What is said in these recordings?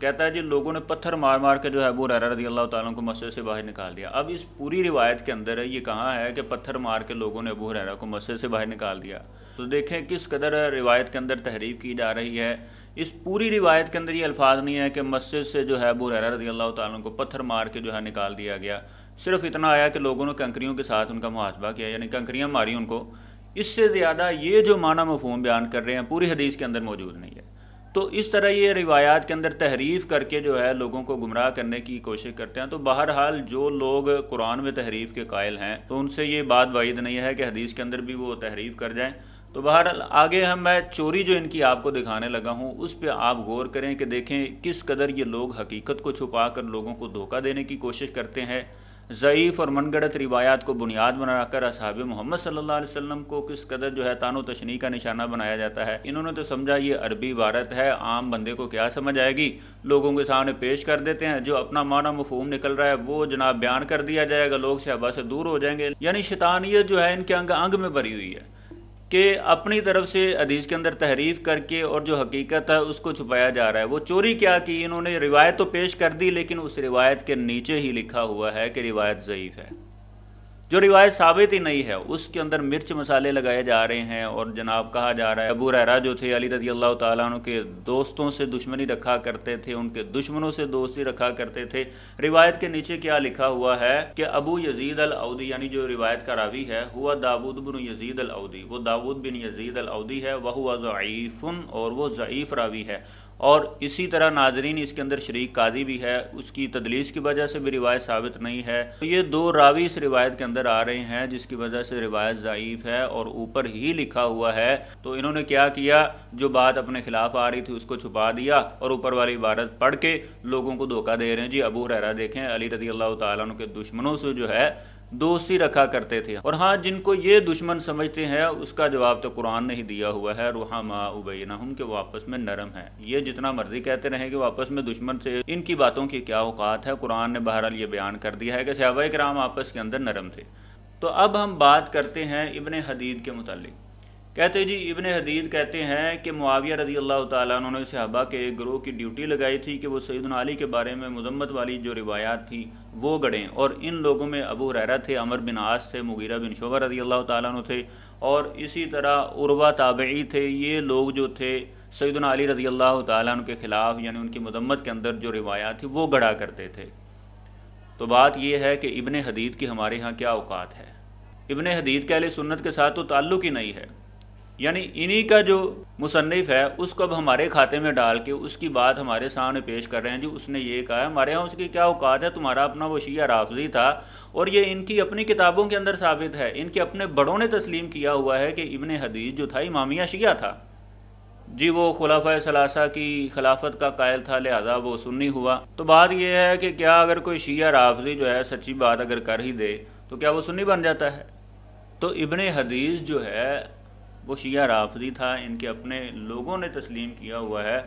کہتا ہے جی لوگوں نے پتھر مار مار کے جو ہے ابو ہریرہ رضی اللہ تعالیٰ عنہ کو مسجد سے باہر نکال دیا۔ اب اس پوری روایت کے اندر یہ کہاں ہے کہ پتھر مار کے لوگوں نے ابو ہریرہ کو مسجد سے باہر نکال دیا؟ تو دیکھیں کس قدر روایت کے اندر تحریف کی جا رہی ہے۔ اس پوری روایت کے اندر یہ الفاظ نہیں ہے کہ مسجد سے جو ہے ابو ہریرہ رضی اللہ تعالیٰ عنہ کو پتھر مار کے جو ہے نکال دیا گیا، صرف اتنا آیا کہ لوگوں نے کنکریوں کے ساتھ ان کا محاسبہ کیا، یعنی کنکریاں ماری ان کو۔ اس سے زیادہ یہ جو معنی مفہوم بیان کر رہے ہیں پوری حدیث کے اندر موجود نہیں ہے۔ تو اس طرح یہ روایات کے اندر تحریف کر کے جو ہے لوگوں کو گمراہ کرنے کی کوشش کرتے ہیں۔ تو بہرحال جو لوگ قرآن میں تحریف کے قائل ہیں تو ان سے یہ بات بعید نہیں ہے کہ حدیث کے اندر بھی وہ تحریف کر جائیں۔ تو بہرحال آگے میں چوری جو ان کی آپ کو دکھانے لگا ہوں اس پہ آپ غور کریں کہ دیکھیں کس قدر یہ لوگ حقیقت کو چھپا کر لوگوں کو دھوکہ دینے کی کوشش کرتے ہیں۔ ضعیف اور من گھڑت روایات کو بنیاد بنا کر اصحاب محمد صلی اللہ علیہ وسلم کو کس قدر جو ہے طعن و تشنیع کا نشانہ بنایا جاتا ہے۔ انہوں نے تو سمجھا یہ عربی عبارت ہے، عام بندے کو کیا سمجھ آئے گی، لوگوں کے سامنے پیش کر دیتے ہیں، جو اپنا معنی مفہوم نکل رہا ہے وہ جناب بیان کر دیا جائے گا، لوگ صحابہ سے دور ہو جائیں گے۔ یعنی شیطانیت جو ہے ان کے انگ انگ میں بھری ہوئی ہے کہ اپنی طرف سے حدیث کے اندر تحریف کر کے اور جو حقیقت ہے اس کو چھپایا جا رہا ہے۔ وہ چوری کیا کی، انہوں نے روایت تو پیش کر دی لیکن اس روایت کے نیچے ہی لکھا ہوا ہے کہ روایت ضعیف ہے۔ جو روایت ثابت ہی نہیں ہے اس کے اندر مرچ مسالے لگائے جا رہے ہیں اور جناب کہا جا رہا ہے ابو ہریرہ جو تھے علی رضی اللہ تعالیٰ عنہ کے دوستوں سے دشمنی رکھا کرتے تھے، ان کے دشمنوں سے دوستی رکھا کرتے تھے۔ روایت کے نیچے کیا لکھا ہوا ہے کہ ابو یزید الاودی، یعنی جو روایت کا راوی ہے ہوا داود بن یزید الاودی، وہ داود بن یزید الاودی ہے، وہو ضعیف، اور وہ ضعیف راوی ہے۔ اور اسی طرح ناظرین اس کے اندر شریک قاضی بھی ہے، اس کی تدلیس کی وجہ سے بھی روایت ثابت نہیں ہے۔ یہ دو راوی اس روایت کے اندر آ رہے ہیں جس کی وجہ سے روایت ضعیف ہے اور اوپر ہی لکھا ہوا ہے۔ تو انہوں نے کیا کیا، جو بات اپنے خلاف آ رہی تھی اس کو چھپا دیا اور اوپر والی عبارت پڑھ کے لوگوں کو دھوکہ دے رہے ہیں۔ جی ابو ہریرہ دیکھیں علی رضی اللہ تعالیٰ عنہ کے دشمنوں سے جو ہے دوستی رکھا کرتے تھے، اور ہاں جن کو یہ دشمن سمجھتے ہیں اس کا جواب تو قرآن نے ہی دیا ہوا ہے، رحماء بینہم، کہ وہ آپس میں نرم ہیں۔ یہ جتنا مرضی کہتے رہیں کہ وہ آپس میں دشمن سے، ان کی باتوں کی کیا اوقات ہے، قرآن نے بہرحال یہ بیان کر دیا ہے کہ صحابہ کرام آپس کے اندر نرم تھے۔ تو اب ہم بات کرتے ہیں ابن حدید کے متعلق۔ کہتے جی ابن حدید کہتے ہیں کہ معاویہ رضی اللہ تعالیٰ عنہ نے صحابہ کے ایک گروہ کی ڈیوٹی لگائی تھی کہ وہ سیدنا علی کے بارے میں مذمت والی جو روایات تھی وہ گڑھیں، اور ان لوگوں میں ابو ہریرہ تھے، عمر بن عاص تھے، مغیرہ بن شعبہ رضی اللہ تعالیٰ عنہ تھے، اور اسی طرح عروہ تابعی تھے۔ یہ لوگ جو تھے سیدنا علی رضی اللہ تعالیٰ عنہ کے خلاف، یعنی ان کی مذمت کے اندر جو روایات تھی وہ گڑھا کرتے تھے۔ تو بات یہ ہے کہ ابن حدید کی ہمارے ہاں کیا اوقات ہے۔ ابن حدید کے اہل سنت کے ساتھ تو تعلق ہی نہیں ہے، یعنی انہی کا جو مصنف ہے اس کو اب ہمارے کھاتے میں ڈال کے اس کی بات ہمارے سامنے پیش کر رہے ہیں۔ جی اس نے یہ کہا ہے، ہمارے ہاں اس کی کیا اوقات ہے، تمہارا اپنا وہ شیعہ رافضی تھا، اور یہ ان کی اپنی کتابوں کے اندر ثابت ہے، ان کے اپنے بڑوں نے تسلیم کیا ہوا ہے کہ ابن حدید جو تھا امامیہ شیعہ تھا۔ جی وہ خلفائے ثلاثہ کی خلافت کا قائل تھا، لہذا وہ سنی ہوا۔ تو بات یہ ہے کہ کیا اگر کوئی شیعہ رافضی جو ہے سچی بات اگر کر ہی دے تو کیا وہ سنی بن جاتا ہے؟ تو ابن حدیث جو ہے وہ شیعہ رافضی تھا، ان کے اپنے لوگوں نے تسلیم کیا ہوا ہے،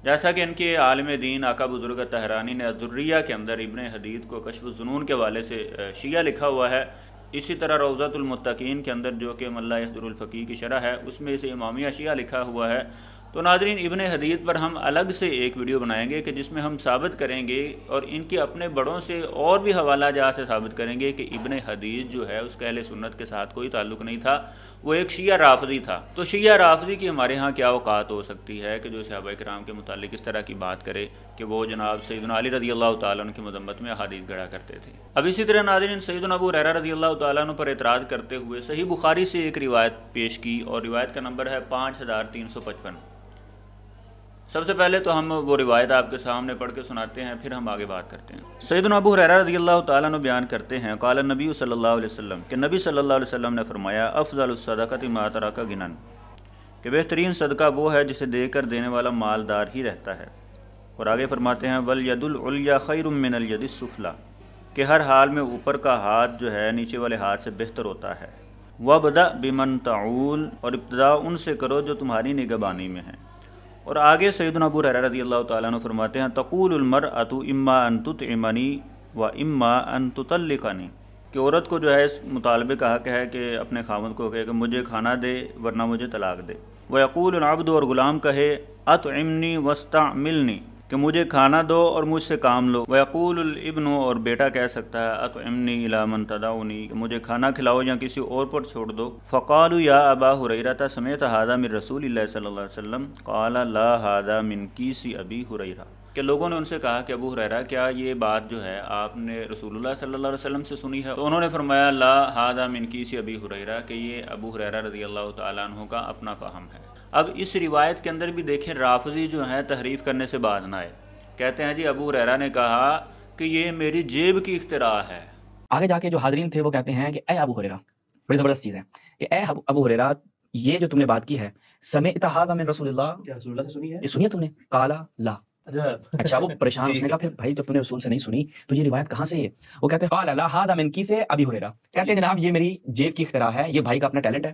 جیسا کہ ان کے عالم دین آقا بزرگ طہرانی نے الدریہ کے اندر ابن حدید کو کشف الظنون کے حوالے سے شیعہ لکھا ہوا ہے۔ اسی طرح روضۃ المتقین کے اندر جو کہ ملا یحضر الفقیہ کی شرح ہے اس میں اسے امامیہ شیعہ لکھا ہوا ہے۔ تو ناظرین ابن حدید پر ہم الگ سے ایک ویڈیو بنائیں گے کہ جس میں ہم ثابت کریں گے اور ان کے اپنے بڑوں سے اور بھی حوالہ جات سے ثابت کریں گے کہ ابن حدید جو ہے اس کا اہل سنت کے ساتھ کوئی تعلق نہیں تھا، وہ ایک شیعہ رافضی تھا۔ تو شیعہ رافضی کی ہمارے ہاں کیا اوقات ہو سکتی ہے کہ جو صحابہ کرام کے متعلق اس طرح کی بات کرے کہ وہ جناب سیدنا علی رضی اللہ تعالیٰ عنہ کی مذمت میں احادیث گڑھا کرتے تھے۔ اب اسی طرح ناظرین سیدنا ابو ہریرہ رضی اللہ تعالیٰ عنہ پر اعتراض کرتے ہوئے صحیح بخاری سے ایک روایت پیش کی، اور روایت کا نمبر ہے 5355۔ سب سے پہلے تو ہم وہ روایت آپ کے سامنے پڑھ کے سناتے ہیں، پھر ہم آگے بات کرتے ہیں۔ سیدنا ابو ہریرہ رضی اللہ تعالیٰ عنہ بیان کرتے ہیں، قال النبی صلی اللہ علیہ وسلم، کہ نبی صلی اللہ علیہ وسلم نے فرمایا، افضل الصدقۃ ما ترک غنی، کہ بہترین صدقہ وہ ہے جسے دے کر دینے والا مالدار ہی رہتا ہے۔ اور آگے فرماتے ہیں، والید العلیٰ خیر من الید السفلیٰ، کہ ہر حال میں اوپر کا ہاتھ جو ہے نیچے والے ہاتھ سے بہتر ہوتا ہے۔ وابدأ بمن تعول، اور ابتدا ان سے کرو جو تمہاری نگہبانی میں ہیں۔ اور آگے سیدنا ابو ہریرہ رضی اللہ تعالیٰ عنہ فرماتے ہیں، تقول المرأۃ اما ان تطعمنی و اما ان تطلقنی، کہ عورت کو جو ہے اس مطالبے کا حق ہے کہ اپنے خاوند کو کہے کہ مجھے کھانا دے ورنہ مجھے طلاق دے۔ ویقول العبد، اور غلام کہے، اطعمنی واستعملنی، کہ مجھے کھانا دو اور مجھ سے کام لو۔ وَيَقُولُ الْإِبْنُ اور بیٹا کہہ سکتا ہے أَطْعِمْنِي إِلَىٰ مَنْ تَدْعُونِي کہ مجھے کھانا کھلاؤ یا کسی اور پر چھوڑ دو۔ فَقَالُوا يَا أَبَا هُرَيْرَةَ سَمِعْتَ هَٰذَا مِن رَّسُولِ اللَّهِ صلی اللہ علیہ وسلم قَالَ لَا هَٰذَا مِن كِيسِ أَبِي هُرَيْرَةَ کہ لوگوں نے ان سے کہا کہ ابو ہریرہ کیا یہ بات جو ہے آپ نے رسول اللہ صلی اللہ علیہ وسلم سے سنی ہے؟ تو انہوں نے فرمایا لا ھذا من کیس ابی ہریرہ کہ یہ ابو ہریرہ رضی اللہ تعالیٰ عنہ کا اپنا فہم ہے۔ اب اس روایت کے اندر بھی دیکھیں رافضی جو ہیں تحریف کرنے سے باز نہ آئے، کہتے ہیں جی ابو ہریرہ نے کہا کہ یہ میری جیب کی اختراع ہے۔ آگے جا کے جو حاضرین تھے وہ کہتے ہیں کہ اے ابو ہریرہ، بڑی زبردست چیز ہے کہ اے ابو ہریرہ یہ جو تم نے بات کی ہے سمعت ھذا من رسول اللہ، کیا رسول اللہ سے سنی ہے؟ یہ سنی ہے تم نے؟ قال لا۔ اچھا وہ پریشان، اس نے کہا پھر بھائی جب تم نے رسول سے نہیں سنی تو یہ روایت کہاں سے ہے؟ وہ کہتے ہیں قال لا ھذا من کیس ابی ہریرہ، کہتے ہیں جناب یہ میری جیب کی اختراع ہے، یہ بھائی کا اپنا ٹیلنٹ ہے۔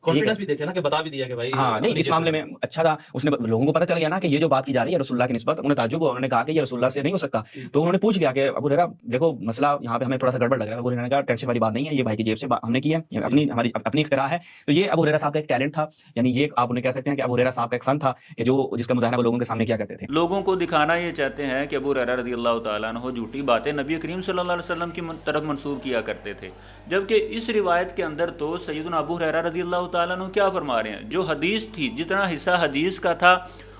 کانفیڈنس بھی دیکھے نا کہ بتا بھی دیا کہ بھائی ہاں نہیں اس معاملے میں اچھا تھا، اس نے لوگوں کو پتہ چل گیا نا کہ یہ جو بات کی جا رہی ہے رسول اللہ کی نسبت، انہیں تعجب ہوا، انہوں نے کہا کہ یہ رسول اللہ سے نہیں ہو سکتا، تو انہوں نے پوچھ لیا کہ ابو ہریرہ دیکھو مسئلہ یہاں پہ ہمیں تھوڑا سا گڑبڑ لگ رہا ہے۔ ابو ہریرہ نے کہا ٹینشن والی بات نہیں ہے، یہ بھائی کی جیب سے ہم نے کی ہے، اپنی ہماری اپنی اختراع ہے۔ تو یہ ابو ہریرہ صاحب کا ایک ٹیلنٹ تھا، یعنی یہ آپ انہیں کہہ سکتے ہیں کہ ابو ہریرہ صاحب کا ایک فن تھا کہ جو جس کا مظاہرہ وہ لوگوں کے سامنے کیا کرتے تھے۔ لوگوں کو دکھانا یہ چاہتے ہیں کہ ابو ہریرہ رضی اللہ تعالیٰ عنہ جھوٹی باتیں نبی کریم صلی اللہ علیہ وسلم کی طرف منسوب کیا کرتے تھے، جبکہ اس روایت کے اندر تو سیدنا ابو ہریرہ رضی اللہ تعالیٰ عنہ کیا فرما رہے ہیں، جو حدیث تھی جتنا حصہ حدیث کا تھا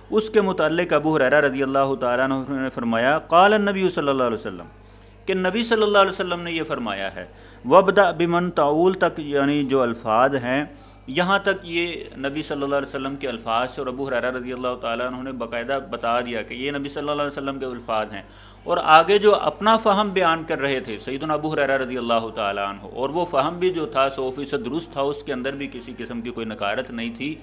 اس کے متعلق ابو ہریرہ رضی اللہ تعالیٰ عنہ نے فرمایا قال النبی صلی اللہ علیہ وسلم کہ نبی صلی اللہ علیہ وسلم نے یہ فرمایا ہے۔ وَابْدَأْ بِمَنْ تَعُولُ تک یعنی جو الفاظ ہیں یہاں تک یہ نبی صلی اللہ علیہ وسلم کے الفاظ سے، اور ابو ہریرہ رضی اللہ تعالیٰ عنہ نے باقاعدہ بتا دیا کہ یہ نبی صلی اللہ علیہ وسلم کے الفاظ ہیں، اور آگے جو اپنا فہم بیان کر رہے تھے سیدنا ابو ہریرہ رضی اللہ تعالیٰ عنہ، اور وہ فہم بھی جو تھا 100% درست تھا، اس کے اندر بھی کسی قسم کی کوئی نکارت نہیں تھی۔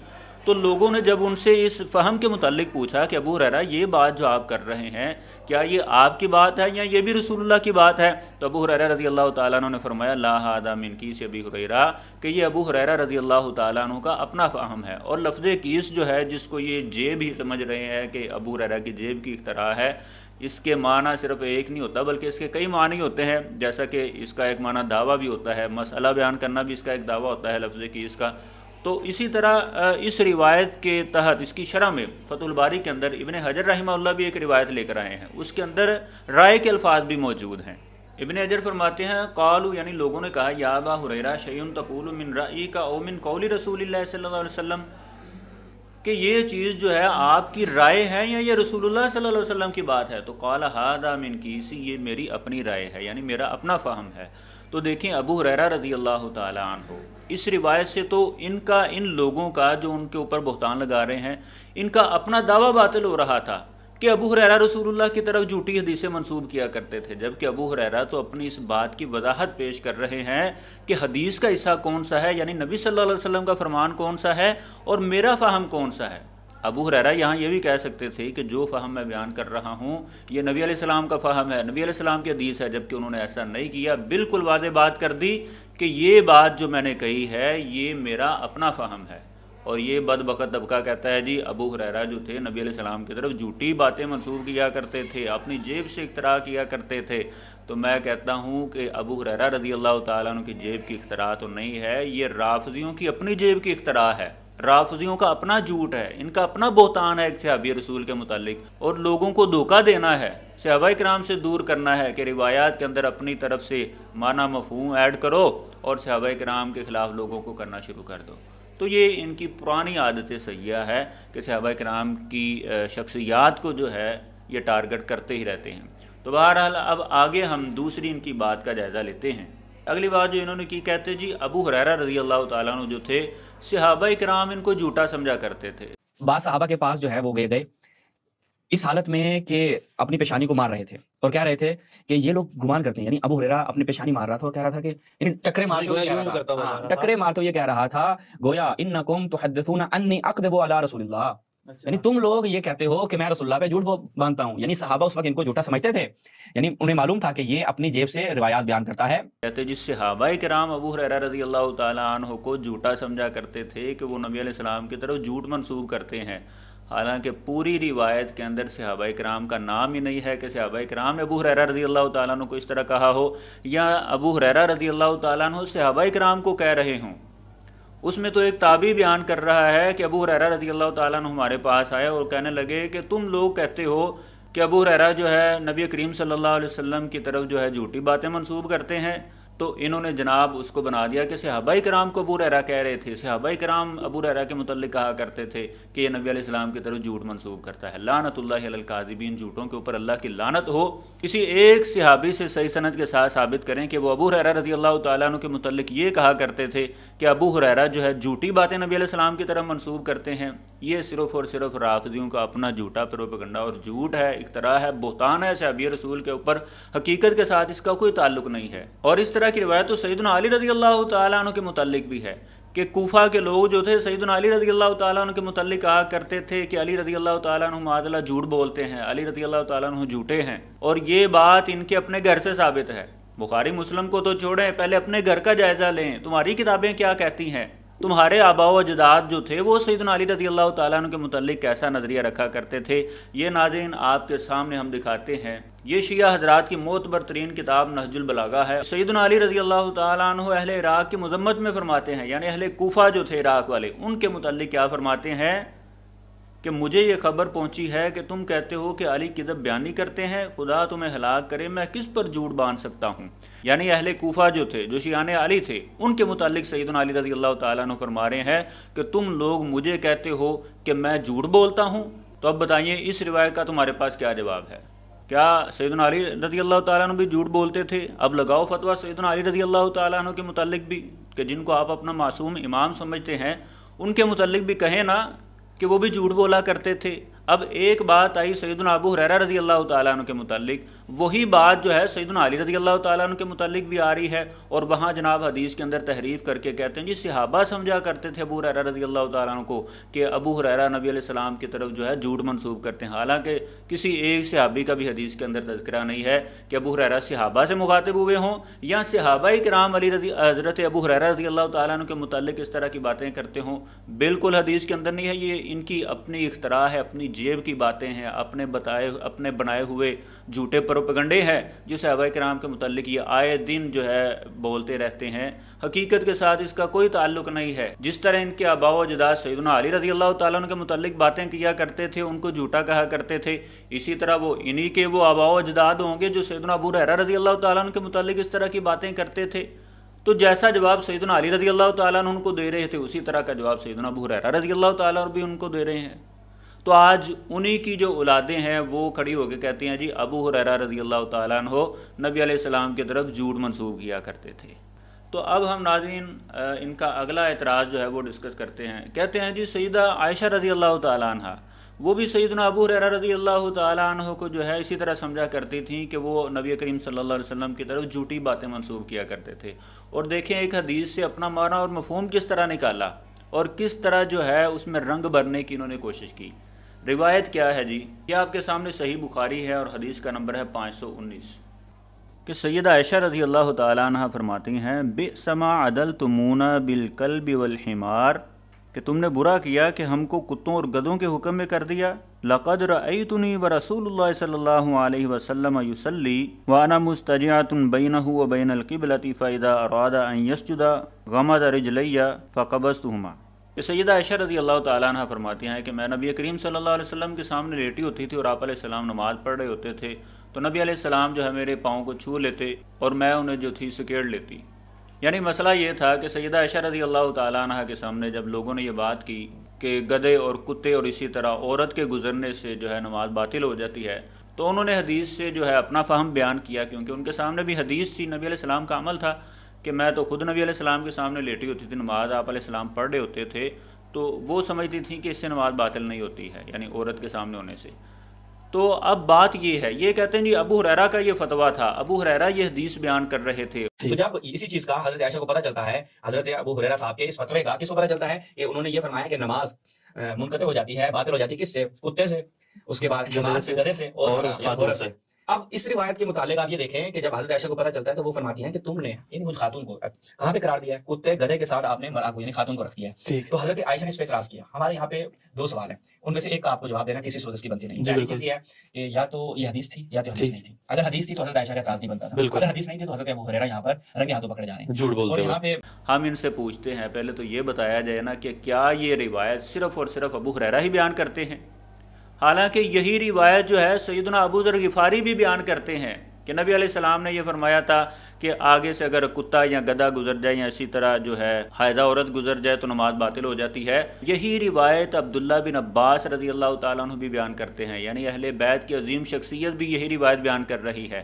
تو لوگوں نے جب ان سے اس فہم کے متعلق پوچھا کہ ابو ہریرہ یہ بات جو آپ کر رہے ہیں کیا یہ آپ کی بات ہے یا یہ بھی رسول اللہ کی بات ہے؟ تو ابو ہریرہ رضی اللہ تعالیٰ عنہ نے فرمایا لا ھذا من کیس ابی ہریرہ کہ یہ ابو ہریرہ رضی اللہ تعالیٰ عنہ کا اپنا فہم ہے۔ اور لفظ کیس جو ہے جس کو یہ جیب ہی سمجھ رہے ہیں کہ ابو ہریرہ کی جیب کی اختراع ہے، اس کے معنی صرف ایک نہیں ہوتا بلکہ اس کے کئی معنی ہوتے ہیں، جیسا کہ اس کا ایک معنی دعویٰ بھی ہوتا ہے، مسئلہ بیان کرنا بھی اس کا ایک دعویٰ ہوتا ہے لفظ کیس کا۔ تو اسی طرح اس روایت کے تحت اس کی شرح میں فتح الباری کے اندر ابن حجر رحمہ اللہ بھی ایک روایت لے کر آئے ہیں، اس کے اندر رائے کے الفاظ بھی موجود ہیں۔ ابن حجر فرماتے ہیں قالوا یعنی لوگوں نے کہا یا ابا ہریرہ شیء تقول من رأیک او من قول رسول اللہ صلی اللہ علیہ وسلم کہ یہ چیز جو ہے آپ کی رائے ہے یا یہ رسول اللہ صلی اللہ علیہ وسلم کی بات ہے؟ تو قال ھذا من کیسی یہ میری اپنی رائے ہے، یعنی میرا اپنا فہم ہے۔ تو دیکھیں ابو ہریرہ رضی اللہ تعالیٰ عنہ اس روایت سے تو ان لوگوں کا جو ان کے اوپر بہتان لگا رہے ہیں ان کا اپنا دعویٰ باطل ہو رہا تھا کہ ابو ہریرہ رسول اللہ کی طرف جھوٹی حدیثیں منسوب کیا کرتے تھے، جبکہ ابو ہریرہ تو اپنی اس بات کی وضاحت پیش کر رہے ہیں کہ حدیث کا حصہ کون سا ہے، یعنی نبی صلی اللہ علیہ وسلم کا فرمان کون سا ہے اور میرا فہم کون سا ہے۔ ابو ہریرہ یہاں یہ بھی کہہ سکتے تھے کہ جو فہم میں بیان کر رہا ہوں یہ نبی علیہ السلام کا فہم ہے، نبی علیہ السلام کی حدیث ہے، جبکہ انہوں نے ایسا نہیں کیا، بالکل واضح بات کر دی کہ یہ بات جو میں نے کہی ہے یہ میرا اپنا فہم ہے۔ اور یہ بدبخت طبقہ کہتا ہے جی ابو ہریرہ جو تھے نبی علیہ السلام کی طرف جھوٹی باتیں منسوب کیا کرتے تھے، اپنی جیب سے اختراع کیا کرتے تھے۔ تو میں کہتا ہوں کہ ابو ہریرہ رضی اللہ تعالیٰ عنہ کی جیب کی اختراع تو نہیں ہے، یہ رافضیوں کی اپنی جیب کی اختراع ہے، رافضیوں کا اپنا جھوٹ ہے، ان کا اپنا بہتان ہے ایک صحابی رسول کے متعلق، اور لوگوں کو دھوکہ دینا ہے، صحابہ کرام سے دور کرنا ہے کہ روایات کے اندر اپنی طرف سے معنی مفہوم ایڈ کرو اور صحابہ کرام کے خلاف لوگوں کو کرنا شروع کر دو۔ تو یہ ان کی پرانی عادت سیاح ہے کہ صحابہ کرام کی شخصیات کو جو ہے یہ ٹارگٹ کرتے ہی رہتے ہیں۔ تو بہرحال اب آگے ہم دوسری ان کی بات کا جائزہ لیتے ہیں۔ اگلی بات جو انہوں نے کی، کہتے جی ابو ہریرہ رضی اللہ تعالیٰ عنہ جو تھے صحابہ کرام ان کو جھوٹا سمجھا کرتے تھے۔ بعض صحابہ کے پاس جو ہے وہ گئے اس حالت میں کہ اپنی پیشانی کو مار رہے تھے اور کہہ رہے تھے کہ یہ لوگ گمان کرتے ہیں، یعنی ابو ہریرہ اپنی پیشانی مار رہا تھا اور کہہ رہا تھا کہ یعنی ٹکرے مار تو یہ کہہ رہا تھا گویا انکم تحدثون انی اکذب علی رسول اللہ، یعنی تم لوگ یہ کہتے ہو کہ میں رسول اللہ پہ جھوٹ باندھتا ہوں، یعنی صحابہ اس وقت ان کو جھوٹا سمجھتے تھے، یعنی انہیں معلوم تھا کہ یہ اپنی جیب سے روایات بیان کرتا ہے۔ کہتے جس صحابہ کرام ابو ہریرہ رضی اللہ تعالیٰ عنہ کو جھوٹا سمجھا کرتے تھے کہ وہ نبی علیہ السلام کی طرف جھوٹ منسوب کرتے ہیں، حالانکہ پوری روایت کے اندر صحابہ کرام کا نام ہی نہیں ہے کہ صحابہ کرام نے ابو ہریرہ رضی اللہ تعالیٰ عنہ کو اس طرح کہا ہو یا ابو ہریرہ رضی اللہ تعالیٰ عنہ صحابہ کرام کو کہہ رہے ہوں۔ اس میں تو ایک تابعی بیان کر رہا ہے کہ ابو ہریرہ رضی اللہ تعالیٰ عنہ ہمارے پاس آئے اور کہنے لگے کہ تم لوگ کہتے ہو کہ ابو ہریرہ جو ہے نبی کریم صلی اللہ علیہ وسلم کی طرف جو ہے جھوٹی باتیں منسوب کرتے ہیں، تو انہوں نے جناب اس کو بنا دیا کہ صحابہ کرام کو ابو ہریرہ کہہ رہے تھے، صحابہ کرام ابو ہریرہ کے متعلق کہا کرتے تھے کہ یہ نبی علیہ السلام کی طرف جھوٹ منسوب کرتا ہے۔ لعنت اللہ علی الکاذبین، جھوٹوں کے اوپر اللہ کی لعنت ہو۔ کسی ایک صحابی سے صحیح سند کے ساتھ ثابت کریں کہ وہ ابو ہریرہ رضی اللہ تعالیٰ عنہ کے متعلق یہ کہا کرتے تھے کہ ابو ہریرہ جو ہے جھوٹی باتیں نبی علیہ السلام کی طرف منسوب کرتے ہیں۔ یہ صرف اور صرف رافضیوں کا اپنا جھوٹا پروپیگنڈا اور جھوٹ ہے، اختراع ہے، بہتان ہے صحابی رسول کے اوپر، حقیقت کے ساتھ اس کا کوئی تعلق نہیں ہے۔ اور اس طرح کی روایت تو سیدنا علی رضی اللہ تعالیٰ عنہ کے متعلق بھی ہے کہ کوفہ کے لوگ جو تھے سیدنا علی رضی اللہ تعالیٰ عنہ کے متعلق کہا کرتے تھے کہ علی رضی اللہ تعالیٰ عنہ معاذ اللہ جھوٹ بولتے ہیں، علی رضی اللہ تعالیٰ عنہ جھوٹے ہیں، اور یہ بات ان کے اپنے گھر سے ثابت ہے۔ بخاری مسلم کو تو چھوڑیں، پہلے اپنے گھر کا جائزہ لیں، تمہاری کتابیں کیا کہتی ہیں؟ تمہارے آباء و اجداد جو تھے وہ سیدنا علی رضی اللہ تعالیٰ عنہ کے متعلق کیسا نظریہ رکھا کرتے تھے، یہ ناظرین آپ کے سامنے ہم دکھاتے ہیں۔ یہ شیعہ حضرات کی معتبر ترین کتاب نہج البلاغہ ہے۔ سیدنا علی رضی اللہ تعالیٰ عنہ اہل عراق کی مذمت میں فرماتے ہیں، یعنی اہل کوفہ جو تھے عراق والے، ان کے متعلق کیا فرماتے ہیں کہ مجھے یہ خبر پہنچی ہے کہ تم کہتے ہو کہ علی کذب بیان نہیں کرتے ہیں، خدا تمہیں ہلاک کرے، میں کس پر جھوٹ باندھ سکتا ہوں۔ یعنی اہل کوفہ جو تھے، جو شیعان علی تھے، ان کے متعلق سیدنا علی رضی اللہ تعالیٰ عنہ فرما رہے ہیں کہ تم لوگ مجھے کہتے ہو کہ میں جھوٹ بولتا ہوں۔ تو اب بتائیے اس روایت کا تمہارے پاس کیا جواب ہے؟ کیا سیدنا علی رضی اللہ تعالیٰ عنہ بھی جھوٹ بولتے تھے؟ اب لگاؤ فتویٰ سیدنا علی رضی اللہ تعالیٰ عنہ کے متعلق بھی، کہ جن کو آپ اپنا معصوم امام سمجھتے ہیں، ان کے متعلق بھی کہیں نا کہ وہ بھی جھوٹ بولا کرتے تھے۔ اب ایک بات آئی سیدنا ابو ہریرہ رضی اللہ تعالیٰ عنہ کے متعلق، وہی بات جو ہے سیدنا علی رضی اللہ تعالیٰ عنہ کے متعلق بھی آ رہی ہے، اور وہاں جناب حدیث کے اندر تحریف کر کے کہتے ہیں جی صحابہ سمجھا کرتے تھے ابو ہریرہ رضی اللہ تعالیٰ عنہ کو کہ ابو ہریرہ نبی علیہ السلام کی طرف جو ہے جھوٹ منسوب کرتے ہیں، حالانکہ کسی ایک صحابی کا بھی حدیث کے اندر تذکرہ نہیں ہے کہ ابو ہریرہ صحابہ سے مخاطب ہوئے ہوں یا صحابہ کرام حضرت ابو ہریرہ رضی اللہ تعالیٰ عنہ کے متعلق اس طرح کی باتیں کرتے ہوں۔ بالکل حدیث کے اندر نہیں ہے، یہ ان کی اپنی اختراع ہے، اپنی جیب کی باتیں ہیں، اپنے بنائے ہوئے جھوٹے پروپیگنڈے ہیں جو صحابہ کرام کے متعلق یہ آئے دن جو ہے بولتے رہتے ہیں، حقیقت کے ساتھ اس کا کوئی تعلق نہیں ہے۔ جس طرح ان کے آباء و اجداد سیدنا علی رضی اللہ تعالیٰ عنہ کے متعلق باتیں کیا کرتے تھے، ان کو جھوٹا کہا کرتے تھے، اسی طرح وہ انہی کے وہ آباء و اجداد ہوں گے جو سیدنا ابو ہریرہ رضی اللہ تعالیٰ عنہ کے متعلق اس طرح کی باتیں کرتے تھے۔ تو جیسا جواب سیدنا علی رضی اللہ تعالیٰ عنہ ان کو دے رہے تھے، اسی طرح کا جواب سیدنا ابو ہریرہ رضی اللہ تعالیٰ عنہ بھی ان کو دے رہے ہیں۔ تو آج انہی کی جو اولادیں ہیں وہ کھڑی ہو کے کہتی ہیں جی ابو ہریرہ رضی اللہ تعالیٰ عنہ نبی علیہ السلام کی طرف جھوٹ منسوب کیا کرتے تھے۔ تو اب ہم ناظرین ان کا اگلا اعتراض جو ہے وہ ڈسکس کرتے ہیں۔ کہتے ہیں جی سیدہ عائشہ رضی اللہ تعالیٰ عنہ وہ بھی سیدنا ابو ہریرہ رضی اللہ تعالیٰ عنہ کو جو ہے اسی طرح سمجھا کرتی تھیں کہ وہ نبی کریم صلی اللہ علیہ وسلم کی طرف جھوٹی باتیں منسوب کیا کرتے تھے، اور دیکھیں ایک حدیث سے اپنا معنی اور مفہوم کس طرح نکالا اور کس طرح جو ہے اس میں رنگ بھرنے کی انہوں نے کوشش کی۔ روایت کیا ہے جی؟ یہ آپ کے سامنے صحیح بخاری ہے اور حدیث کا نمبر ہے 519 کہ سیدہ عائشہ رضی اللہ تعالیٰ عنہ فرماتی ہیں بئس ما عدلتمون بالکلب والحمار، کہ تم نے برا کیا کہ ہم کو کتوں اور گدھوں کے حکم میں کر دیا۔ لقد رأیتنی ورسول اللہ صلی اللہ علیہ وسلم یصلی وانا مستجعۃ بینہ وبین القبلۃ فاذا اراد ان یسجد غمض رجلی فقبضتہما، کہ سیدہ عائشہ رضی اللہ تعالیٰ عنہ فرماتی ہیں کہ میں نبی کریم صلی اللہ علیہ وسلم کے سامنے لیٹی ہوتی تھی اور آپ علیہ السلام نماز پڑھ رہے ہوتے تھے، تو نبی علیہ السلام جو ہے میرے پاؤں کو چھو لیتے اور میں انہیں جو تھی سکیڑ لیتی۔ یعنی مسئلہ یہ تھا کہ سیدہ عائشہ رضی اللہ تعالیٰ عنہ کے سامنے جب لوگوں نے یہ بات کی کہ گدھے اور کتے اور اسی طرح عورت کے گزرنے سے جو ہے نماز باطل ہو جاتی ہے، تو انہوں نے حدیث سے جو ہے اپنا فہم بیان کیا، کیونکہ ان کے سامنے بھی حدیث تھی، نبی علیہ السلام کا عمل تھا کہ میں تو خود نبی علیہ السلام کے سامنے لیٹی ہوتی تھی، نماز آپ علیہ السلام پڑھ رہے ہوتے تھے، تو وہ سمجھتی تھیں کہ اس سے نماز باطل نہیں ہوتی ہے، یعنی عورت کے سامنے ہونے سے۔ تو اب بات یہ ہے، یہ کہتے ہیں جی ابو ہریرہ کا یہ فتویٰ تھا، ابو ہریرہ یہ حدیث بیان کر رہے تھے۔ تو جب اسی چیز کا حضرت عائشہ کو پتہ چلتا ہے، حضرت ابو ہریرہ صاحب کے اس فتوے کا کس کو پتہ چلتا ہے کہ انہوں نے یہ فرمایا کہ نماز منقطع ہو جاتی ہے، باطل ہو جاتی ہے، کس سے؟ کتے سے، اس کے بعد گدھے سے اور عورت سے۔ اب اس روایت کے متعلق آپ یہ دیکھیں کہ جب حضرت عائشہ کو پتہ چلتا ہے تو وہ فرماتی ہیں کہ تم نے ان مجھ خاتون کو کہاں پہ قرار دیا ہے؟ کتے گدھے کے ساتھ آپ نے یعنی خاتون کو رکھ دیا ہے۔ تو حضرت عائشہ نے اس پہ اعتراض کیا۔ ہمارے یہاں پہ دو سوال ہیں، ان میں سے ایک کا آپ کو جواب دینا تیسری صورت اس کی بنتی نہیں۔ پہلی چیز یہ ہے کہ یا تو یہ حدیث تھی یا تو حدیث نہیں تھی۔ اگر حدیث تھی تو حضرت عائشہ کا اعتراض نہیں بنتا تھا، اگر حدیث نہیں تھی تو حضرت ابو ہریرہ یہاں پر رنگے ہاتھوں پکڑے جا رہے ہیں، جھوٹ بولتے ہیں۔ یہاں پہ ہم ان سے پوچھتے ہیں پہلے تو یہ بتایا جائے نا کہ کیا یہ روایت صرف اور صرف ابو ہریرہ ہی بیان کرتے ہیں؟ حالانکہ یہی روایت جو ہے سیدنا ابو ذر غفاری بھی بیان کرتے ہیں کہ نبی علیہ السلام نے یہ فرمایا تھا کہ آگے سے اگر کتا یا گدھا گزر جائے یا اسی طرح جو ہے حائضہ عورت گزر جائے تو نماز باطل ہو جاتی ہے۔ یہی روایت عبداللہ بن عباس رضی اللہ تعالیٰ عنہ بھی بیان کرتے ہیں، یعنی اہل بیت کی عظیم شخصیت بھی یہی روایت بیان کر رہی ہے۔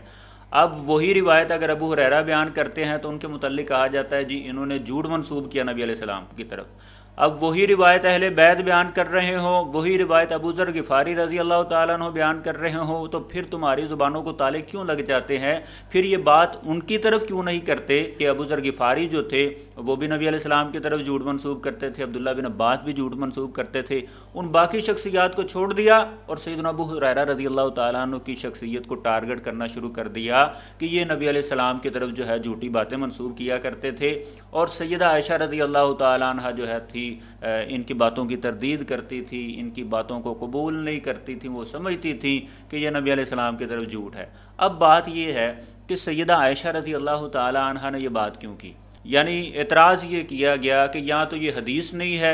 اب وہی روایت اگر ابو ہریرہ بیان کرتے ہیں تو ان کے متعلق کہا جاتا ہے جی انہوں نے جھوٹ منسوب کیا نبی علیہ السلام کی طرف۔ اب وہی روایت اہل بیت بیان کر رہے ہوں، وہی روایت ابو ذر غفاری رضی اللہ تعالیٰ عنہ بیان کر رہے ہوں، تو پھر تمہاری زبانوں کو تالے کیوں لگ جاتے ہیں؟ پھر یہ بات ان کی طرف کیوں نہیں کرتے کہ ابو ذر غفاری جو تھے وہ بھی نبی علیہ السلام کی طرف جھوٹ منسوب کرتے تھے، عبداللہ بن عباس بھی جھوٹ منسوب کرتے تھے، ان باقی شخصیات کو چھوڑ دیا اور سیدنا ابو ہریرہ رضی اللہ تعالیٰ عنہ کی شخصیت کو ٹارگٹ کرنا شروع کر دیا کہ یہ نبی علیہ السلام کی طرف جو ہے جھوٹی باتیں منسوب کیا کرتے تھے، اور سیدہ عائشہ رضی اللہ تعالیٰ عنہ جو ہے تھی ان کی باتوں کی تردید کرتی تھی، ان کی باتوں کو قبول نہیں کرتی تھی، وہ سمجھتی تھی کہ یہ نبی علیہ السلام کی طرف جھوٹ ہے۔ اب بات یہ ہے کہ سیدہ عائشہ رضی اللہ تعالی عنہا نے یہ بات کیوں کی؟ یعنی اعتراض یہ کیا گیا کہ یا تو یہ حدیث نہیں ہے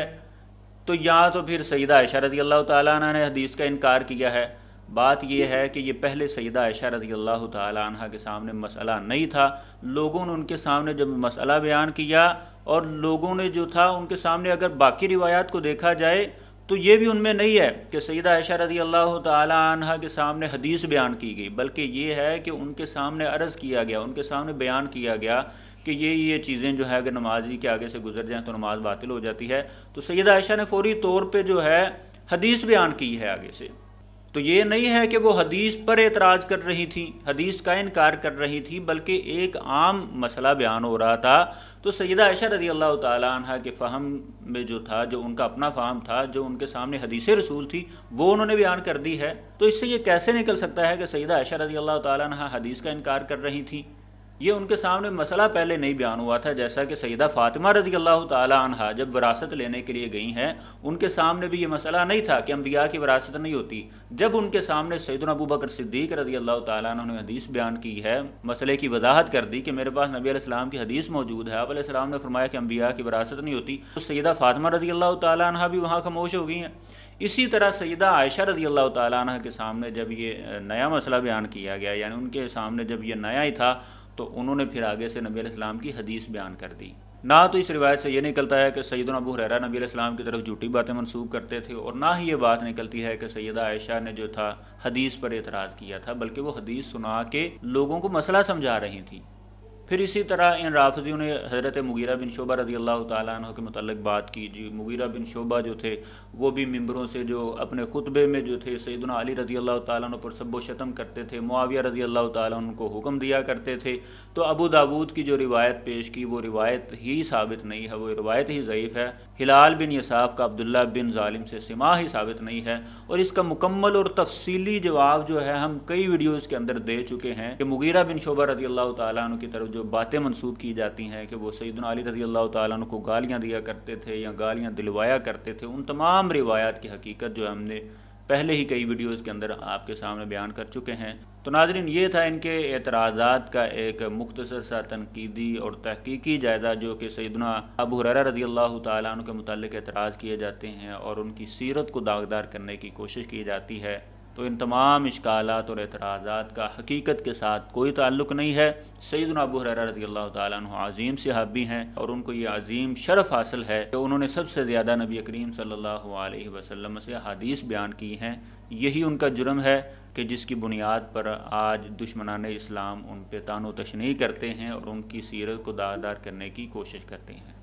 تو یا تو پھر سیدہ عائشہ رضی اللہ تعالی عنہ نے حدیث کا انکار کیا ہے۔ بات یہ ہے کہ یہ پہلے سیدہ عائشہ رضی اللہ تعالی عنہ کے سامنے مسئلہ نہیں تھا، لوگوں نے ان کے سامنے جب مسئلہ بیان کیا اور لوگوں نے جو تھا ان کے سامنے اگر باقی روایات کو دیکھا جائے تو یہ بھی ان میں نہیں ہے کہ سیدہ عائشہ رضی اللہ تعالی عنہ کے سامنے حدیث بیان کی گئی، بلکہ یہ ہے کہ ان کے سامنے عرض کیا گیا، ان کے سامنے بیان کیا گیا کہ یہ چیزیں جو ہے اگر نمازی کے آگے سے گزر جائیں تو نماز باطل ہو جاتی ہے۔ تو سیدہ عائشہ نے فوری طور پہ جو ہے حدیث بیان کی ہے آگے سے، تو یہ نہیں ہے کہ وہ حدیث پر اعتراض کر رہی تھی، حدیث کا انکار کر رہی تھی، بلکہ ایک عام مسئلہ بیان ہو رہا تھا۔ تو سیدہ عائشہ رضی اللہ تعالی عنہ کے فہم میں جو تھا، جو ان کا اپنا فہم تھا، جو ان کے سامنے حدیث رسول تھی، وہ انہوں نے بیان کر دی ہے۔ تو اس سے یہ کیسے نکل سکتا ہے کہ سیدہ عائشہ رضی اللہ تعالی عنہ حدیث کا انکار کر رہی تھی؟ یہ ان کے سامنے مسئلہ پہلے نہیں بیان ہوا تھا، جیسا کہ سیدہ فاطمہ رضی اللہ تعالی عنہ جب وراثت لینے کے لیے گئی ہیں، ان کے سامنے بھی یہ مسئلہ نہیں تھا کہ انبیاء کی وراثت نہیں ہوتی۔ جب ان کے سامنے سیدنا ابو بکر صدیق رضی اللہ تعالی عنہ نے حدیث بیان کی ہے، مسئلے کی وضاحت کر دی کہ میرے پاس نبی علیہ السلام کی حدیث موجود ہے، آپ علیہ السلام نے فرمایا کہ انبیاء کی وراثت نہیں ہوتی، تو سیدہ فاطمہ رضی اللہ تعالی عنہ بھی وہاں خاموش ہو گئی ہیں۔ اسی طرح سیدہ عائشہ رضی اللہ تعالی عنہ کے سامنے جب یہ نیا مسئلہ بیان کیا گیا، یعنی ان کے سامنے جب یہ نیا ہی تھا، تو انہوں نے پھر آگے سے نبی علیہ السلام کی حدیث بیان کر دی۔ نہ تو اس روایت سے یہ نکلتا ہے کہ سیدنا ابو ہریرہ نبی علیہ السلام کی طرف جھوٹی باتیں منسوب کرتے تھے، اور نہ ہی یہ بات نکلتی ہے کہ سیدہ عائشہ نے جو تھا حدیث پر اعتراض کیا تھا، بلکہ وہ حدیث سنا کے لوگوں کو مسئلہ سمجھا رہی تھیں۔ پھر اسی طرح ان رافضیوں نے حضرت مغیرہ بن شعبہ رضی اللہ تعالیٰ عنہ کے متعلق بات کی۔ جی مغیرہ بن شعبہ جو تھے وہ بھی ممبروں سے جو اپنے خطبے میں جو تھے سیدنا علی رضی اللہ تعالیٰ عنہ پر سب و شتم کرتے تھے، معاویہ رضی اللہ تعالیٰ عنہ کو حکم دیا کرتے تھے۔ تو ابو داود کی جو روایت پیش کی وہ روایت ہی ثابت نہیں ہے، وہ روایت ہی ضعیف ہے۔ ہلال بن یساف کا عبداللہ بن ظالم سے سماع ہی ثابت نہیں ہے، اور اس کا مکمل اور تفصیلی جواب جو ہے ہم کئی ویڈیوز کے اندر دے چکے ہیں کہ مغیرہ بن شعبہ رضی اللہ تعالیٰ عنہ کی طرف جو باتیں منسوب کی جاتی ہیں کہ وہ سیدنا علی رضی اللہ تعالیٰ عنہ کو گالیاں دیا کرتے تھے یا گالیاں دلوایا کرتے تھے، ان تمام روایات کی حقیقت جو ہم نے پہلے ہی کئی ویڈیوز کے اندر آپ کے سامنے بیان کر چکے ہیں۔ تو ناظرین، یہ تھا ان کے اعتراضات کا ایک مختصر سا تنقیدی اور تحقیقی جائزہ، جو کہ سیدنا ابو ہریرہ رضی اللہ تعالیٰ عنہ کے متعلق اعتراض کیے جاتے ہیں اور ان کی سیرت کو داغدار کرنے کی کوشش کی جاتی ہے۔ تو ان تمام اشکالات اور اعتراضات کا حقیقت کے ساتھ کوئی تعلق نہیں ہے۔ سیدنا ابو ہریرہ رضی اللہ تعالیٰ عنہ عظیم صحابی ہیں، اور ان کو یہ عظیم شرف حاصل ہے کہ انہوں نے سب سے زیادہ نبی کریم صلی اللہ علیہ وسلم سے حدیث بیان کی ہیں۔ یہی ان کا جرم ہے کہ جس کی بنیاد پر آج دشمنان اسلام ان پہ طعن و تشنیع کرتے ہیں اور ان کی سیرت کو داغدار کرنے کی کوشش کرتے ہیں۔